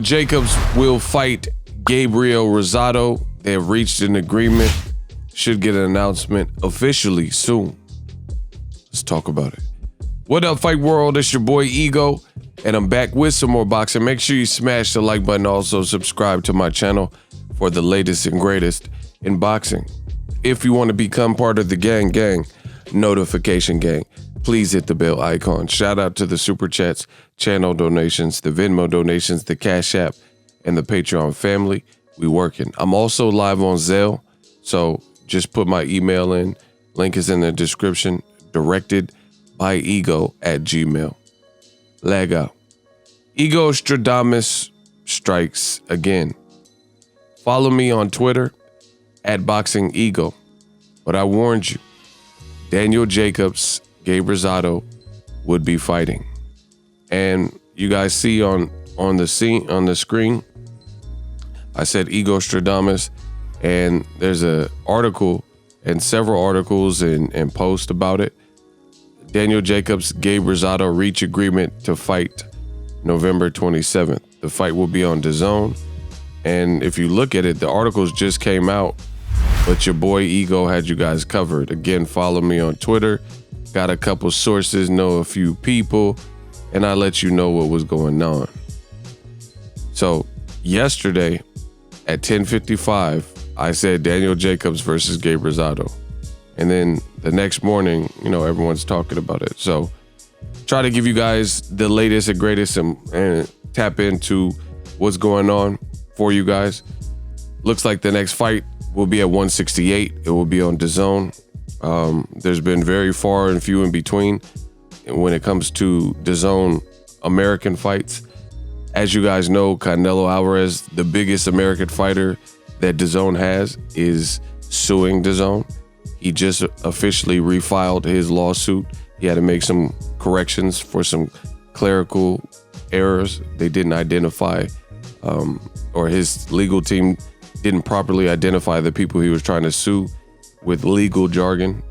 Jacobs will fight Gabriel Rosado. They have reached an agreement. Should get an announcement officially soon. Let's talk about it. What up, Fight World? It's your boy Ego, and I'm back with some more boxing. Make sure you smash the like button. Also, subscribe to my channel for the latest and greatest in boxing. If you want to become part of the gang, notification gang, please hit the bell icon. Shout out to the Super Chats, channel donations, the Venmo donations, the Cash App, and the Patreon family. We working. I'm also live on Zelle, so just put my email in. Link is in the description. Directed by Ego at Gmail. Leg out. Ego Stradamus strikes again. Follow me on Twitter at Boxing Ego. But I warned you, Daniel Jacobs, Gabe Rosado would be fighting. And you guys see on the screen, I said Ego Stradamus, and there's a article and several articles and posts about it. Daniel Jacobs, Gabe Rosado reach agreement to fight November 27th. The fight will be on DAZN. And if you look at it, the articles just came out, but your boy Ego had you guys covered. Again, follow me on Twitter. Got a couple sources, know a few people, and I let you know what was going on. So yesterday at 10:55, I said Daniel Jacobs versus Gabe Rosado. And then the next morning, everyone's talking about it. So try to give you guys the latest and greatest and tap into what's going on for you guys. Looks like the next fight will be at 168. It will be on DAZN. There's been very far and few in between when it comes to DAZN American fights. As you guys know, Canelo Alvarez, the biggest American fighter that DAZN has, is suing DAZN. He just officially refiled his lawsuit. He had to make some corrections for some clerical errors. They didn't identify, or his legal team didn't properly identify the people he was trying to sue with legal jargon,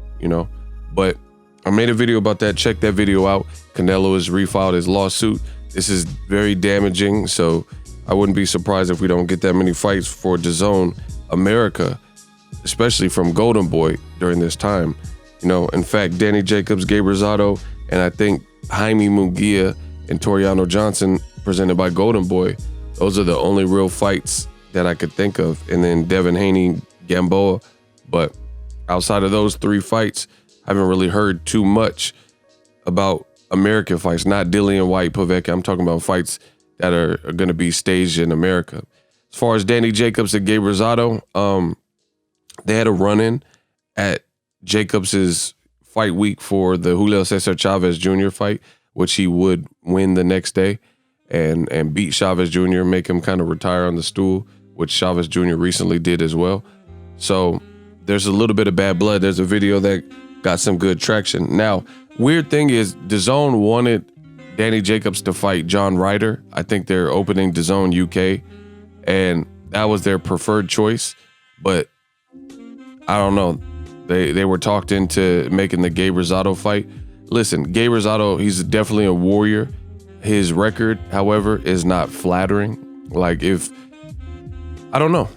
But I made a video about that. Check that video out. Canelo has refiled his lawsuit. This is very damaging, so I wouldn't be surprised if we don't get that many fights for DAZN America, especially from Golden Boy during this time. In fact, Danny Jacobs, Gabe Rosado, and I think Jaime Munguia and Toriano Johnson presented by Golden Boy. Those are the only real fights that I could think of. And then Devin Haney, Gamboa. But outside of those three fights, I haven't really heard too much about American fights, not Dillian White, Povetkin. I'm talking about fights that are going to be staged in America. As far as Danny Jacobs and Gabe Rosado, they had a run-in at Jacobs's fight week for the Julio Cesar Chavez Jr. fight, which he would win the next day and beat Chavez Jr., make him kind of retire on the stool, which Chavez Jr. recently did as well. So there's a little bit of bad blood. There's a video that got some good traction. Now, weird thing is DAZN wanted Danny Jacobs to fight John Ryder. I think they're opening DAZN UK, and that was their preferred choice. But I don't know. They were talked into making the Gabe Rosado fight. Listen, Gabe Rosado, he's definitely a warrior. His record, however, is not flattering. I don't know.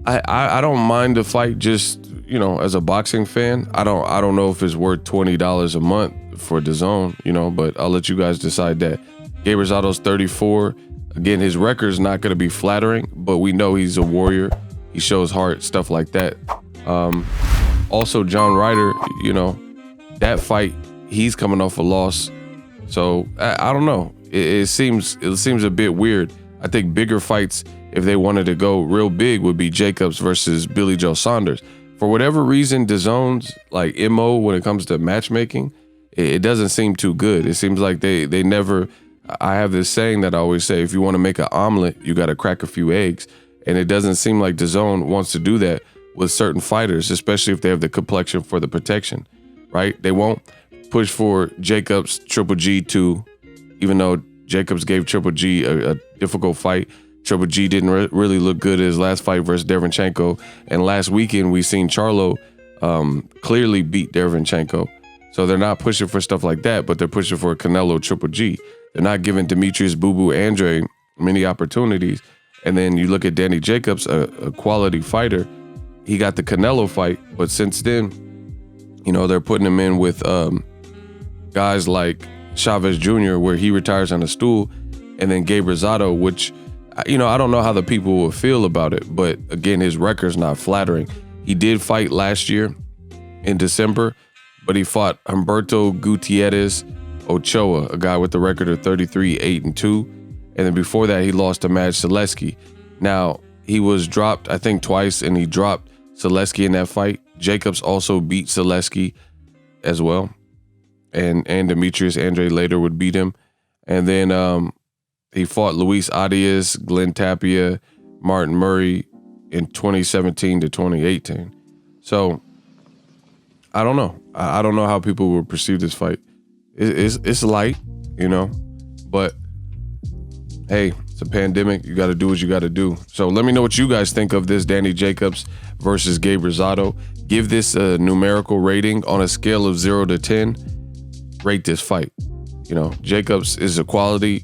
I don't mind the fight just, as a boxing fan. I don't know if it's worth $20 a month for DAZN, but I'll let you guys decide that. Gabe Rosado's 34. Again, his record's not going to be flattering, but we know he's a warrior. He shows heart, stuff like that. Also, John Ryder, that fight, he's coming off a loss. So I don't know. It seems a bit weird. I think bigger fights, if they wanted to go real big, would be Jacobs versus Billy Joe Saunders. For whatever reason, DAZN's MO when it comes to matchmaking, it doesn't seem too good. It seems like they never. I have this saying that I always say: if you want to make an omelet, you got to crack a few eggs. And it doesn't seem like DAZN wants to do that with certain fighters, especially if they have the complexion for the protection, right? They won't push for Jacobs Triple G 2, even though Jacobs gave Triple G a difficult fight. Triple G didn't really look good in his last fight versus Derevyanchenko. And last weekend, we seen Charlo clearly beat Derevyanchenko. So they're not pushing for stuff like that, but they're pushing for Canelo Triple G. They're not giving Demetrius Boo Boo Andre many opportunities. And then you look at Danny Jacobs, a quality fighter. He got the Canelo fight, but since then, you know, they're putting him in with guys like Chavez Jr., where he retires on a stool, and then Gabe Rosado, which, you know, I don't know how the people will feel about it, but again, his record's not flattering. He did fight last year in December, but he fought Humberto Gutierrez Ochoa, a guy with the record of 33-8-2. And then before that, he lost to Maj Selesky. Now, he was dropped, I think, twice, and he dropped Selesky in that fight. Jacobs also beat Selesky as well. And Demetrius Andre later would beat him. And then he fought Luis Arias, Glenn Tapia, Martin Murray in 2017 to 2018. So, I don't know. I don't know how people will perceive this fight. It's light, you know, but hey, it's a pandemic. You got to do what you got to do. So let me know what you guys think of this Danny Jacobs versus Gabe Rosado. Give this a numerical rating on a scale of 0 to 10. Rate this fight. You know, Jacobs is a quality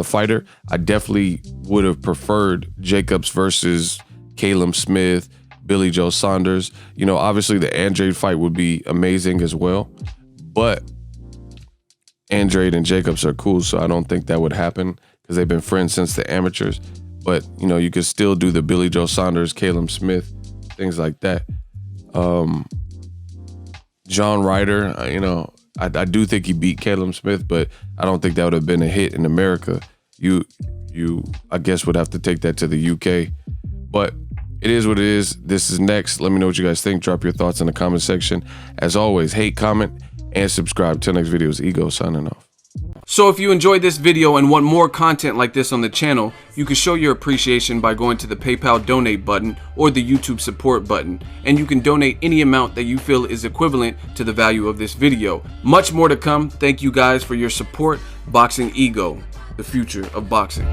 fighter. I definitely would have preferred Jacobs versus Caleb Smith, Billy Joe Saunders. You know, obviously the Andrade fight would be amazing as well, but Andrade and Jacobs are cool, so I don't think that would happen because they've been friends since the amateurs. But, you know, you could still do the Billy Joe Saunders, Caleb Smith, things like that. John Ryder, you know, I do think he beat Caleb Smith, but I don't think that would have been a hit in America. You I guess would have to take that to the UK. But it is what it is. This is next. Let me know what you guys think. Drop your thoughts in the comment section. As always, hate, comment, and subscribe. Till next video, is Ego signing off. So if you enjoyed this video and want more content like this on the channel, you can show your appreciation by going to the PayPal donate button or the YouTube support button, and you can donate any amount that you feel is equivalent to the value of this video. Much more to come. Thank you guys for your support. Boxing Ego, the future of boxing.